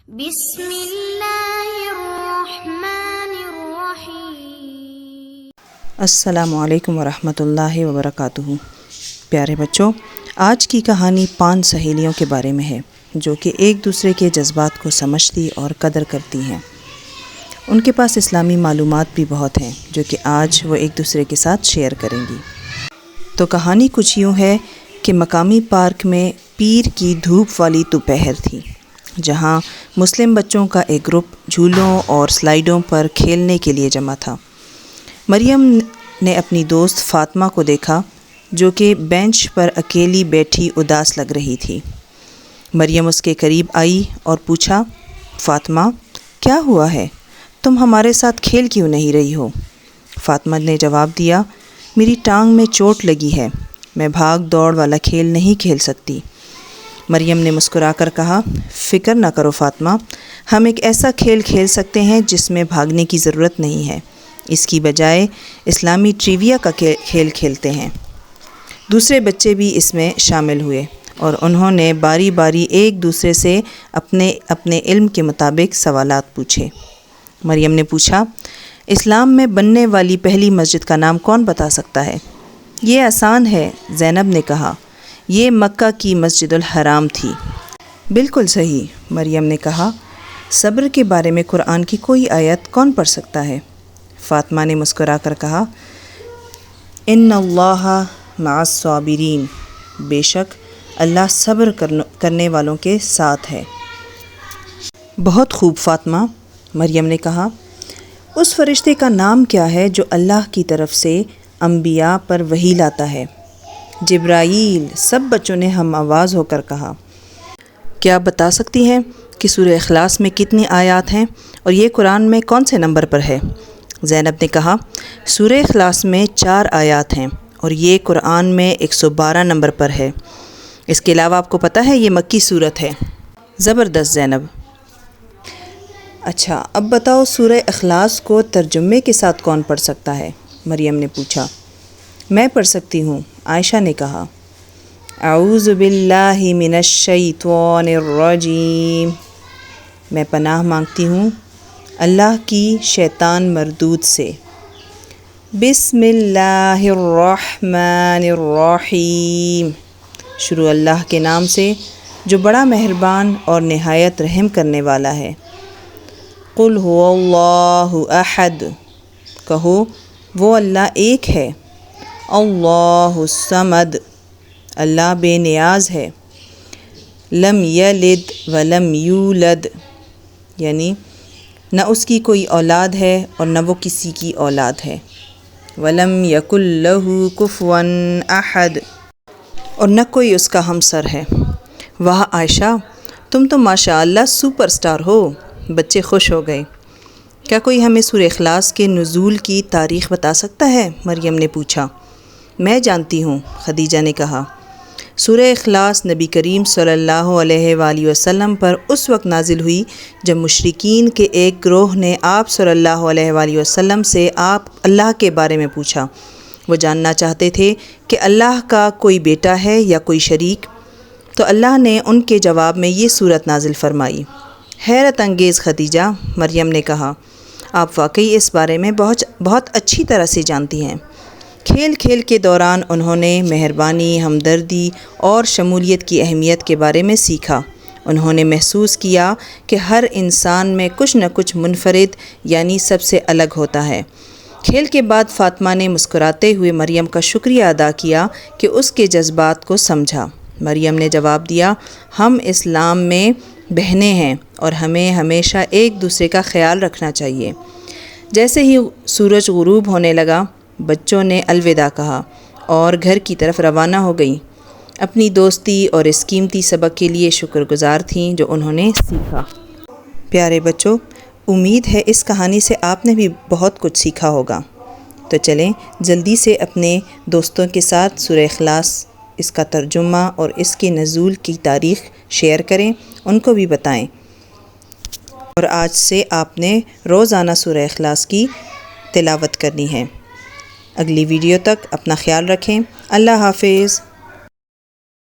بسم اللہ الرحمن الرحیم۔ السلام علیکم ورحمۃ اللہ وبرکاتہ۔ پیارے بچوں، آج کی کہانی 5 سہیلیوں کے بارے میں ہے جو کہ ایک دوسرے کے جذبات کو سمجھتی اور قدر کرتی ہیں۔ ان کے پاس اسلامی معلومات بھی بہت ہیں جو کہ آج وہ ایک دوسرے کے ساتھ شیئر کریں گی۔ تو کہانی کچھ یوں ہے کہ مقامی پارک میں پیر کی دھوپ والی دوپہر تھی، جہاں مسلم بچوں کا ایک گروپ جھولوں اور سلائیڈوں پر کھیلنے کے لیے جمع تھا۔ مریم نے اپنی دوست فاطمہ کو دیکھا جو کہ بینچ پر اکیلی بیٹھی اداس لگ رہی تھی۔ مریم اس کے قریب آئی اور پوچھا، فاطمہ کیا ہوا ہے؟ تم ہمارے ساتھ کھیل کیوں نہیں رہی ہو؟ فاطمہ نے جواب دیا، میری ٹانگ میں چوٹ لگی ہے، میں بھاگ دوڑ والا کھیل نہیں کھیل سکتی۔ مریم نے مسکرا کر کہا، فکر نہ کرو فاطمہ، ہم ایک ایسا کھیل کھیل سکتے ہیں جس میں بھاگنے کی ضرورت نہیں ہے، اس کی بجائے اسلامی ٹریویا کا کھیل کھیلتے ہیں۔ دوسرے بچے بھی اس میں شامل ہوئے اور انہوں نے باری باری ایک دوسرے سے اپنے اپنے علم کے مطابق سوالات پوچھے۔ مریم نے پوچھا، اسلام میں بننے والی پہلی مسجد کا نام کون بتا سکتا ہے؟ یہ آسان ہے، زینب نے کہا، یہ مکہ کی مسجد الحرام تھی۔ بالکل صحیح، مریم نے کہا، صبر کے بارے میں قرآن کی کوئی آیت کون پڑھ سکتا ہے؟ فاطمہ نے مسکرا کر کہا، ان اللہ مع الصابرین، بے شک اللہ صبر کرنے والوں کے ساتھ ہے۔ بہت خوب فاطمہ، مریم نے کہا، اس فرشتے کا نام کیا ہے جو اللہ کی طرف سے انبیاء پر وحی لاتا ہے؟ جبرائیل، سب بچوں نے ہم آواز ہو کر کہا۔ کیا آپ بتا سکتی ہیں کہ سورہ اخلاص میں کتنی آیات ہیں اور یہ قرآن میں کون سے نمبر پر ہے؟ زینب نے کہا، سورہ اخلاص میں 4 آیات ہیں اور یہ قرآن میں 112 نمبر پر ہے۔ اس کے علاوہ آپ کو پتہ ہے یہ مکی صورت ہے۔ زبردست زینب۔ اچھا، اب بتاؤ سورہ اخلاص کو ترجمے کے ساتھ کون پڑھ سکتا ہے؟ مریم نے پوچھا۔ میں پڑھ سکتی ہوں، عائشہ نے کہا۔ اعوذ باللہ من الشیطان الرجیم، میں پناہ مانگتی ہوں اللہ کی شیطان مردود سے۔ بسم اللہ الرحمن الرحیم، شروع اللہ کے نام سے جو بڑا مہربان اور نہایت رحم کرنے والا ہے۔ قل هو اللہ احد، کہو وہ اللہ ایک ہے۔ اللہ الصمد، اللہ بے نیاز ہے۔ لم یلد ولم یولد، یعنی نہ اس کی کوئی اولاد ہے اور نہ وہ کسی کی اولاد ہے۔ ولم یکن لہ کفوا احد، اور نہ کوئی اس کا ہمسر ہے۔ واہ عائشہ، تم تو ماشاء اللہ سپر سٹار ہو۔ بچے خوش ہو گئے۔ کیا کوئی ہمیں سورہ اخلاص کے نزول کی تاریخ بتا سکتا ہے؟ مریم نے پوچھا۔ میں جانتی ہوں، خدیجہ نے کہا۔ سورہ اخلاص نبی کریم صلی اللہ علیہ وآلہ وسلم پر اس وقت نازل ہوئی جب مشرکین کے ایک گروہ نے آپ صلی اللہ علیہ وآلہ وسلم سے اللہ کے بارے میں پوچھا۔ وہ جاننا چاہتے تھے کہ اللہ کا کوئی بیٹا ہے یا کوئی شریک، تو اللہ نے ان کے جواب میں یہ سورت نازل فرمائی۔ حیرت انگیز خدیجہ، مریم نے کہا، آپ واقعی اس بارے میں بہت اچھی طرح سے جانتی ہیں۔ کھیل کھیل کے دوران انہوں نے مہربانی، ہمدردی اور شمولیت کی اہمیت کے بارے میں سیکھا۔ انہوں نے محسوس کیا کہ ہر انسان میں کچھ نہ کچھ منفرد یعنی سب سے الگ ہوتا ہے۔ کھیل کے بعد فاطمہ نے مسکراتے ہوئے مریم کا شکریہ ادا کیا کہ اس کے جذبات کو سمجھا۔ مریم نے جواب دیا، ہم اسلام میں بہنیں ہیں اور ہمیں ہمیشہ ایک دوسرے کا خیال رکھنا چاہیے۔ جیسے ہی سورج غروب ہونے لگا، بچوں نے الوداع کہا اور گھر کی طرف روانہ ہو گئیں۔ اپنی دوستی اور اس قیمتی سبق کے لیے شکر گزار تھیں جو انہوں نے سیکھا۔ پیارے بچوں، امید ہے اس کہانی سے آپ نے بھی بہت کچھ سیکھا ہوگا۔ تو چلیں جلدی سے اپنے دوستوں کے ساتھ سورہ اخلاص، اس کا ترجمہ اور اس کے نزول کی تاریخ شیئر کریں، ان کو بھی بتائیں۔ اور آج سے آپ نے روزانہ سورہ اخلاص کی تلاوت کرنی ہے۔ اگلی ویڈیو تک اپنا خیال رکھیں۔ اللہ حافظ۔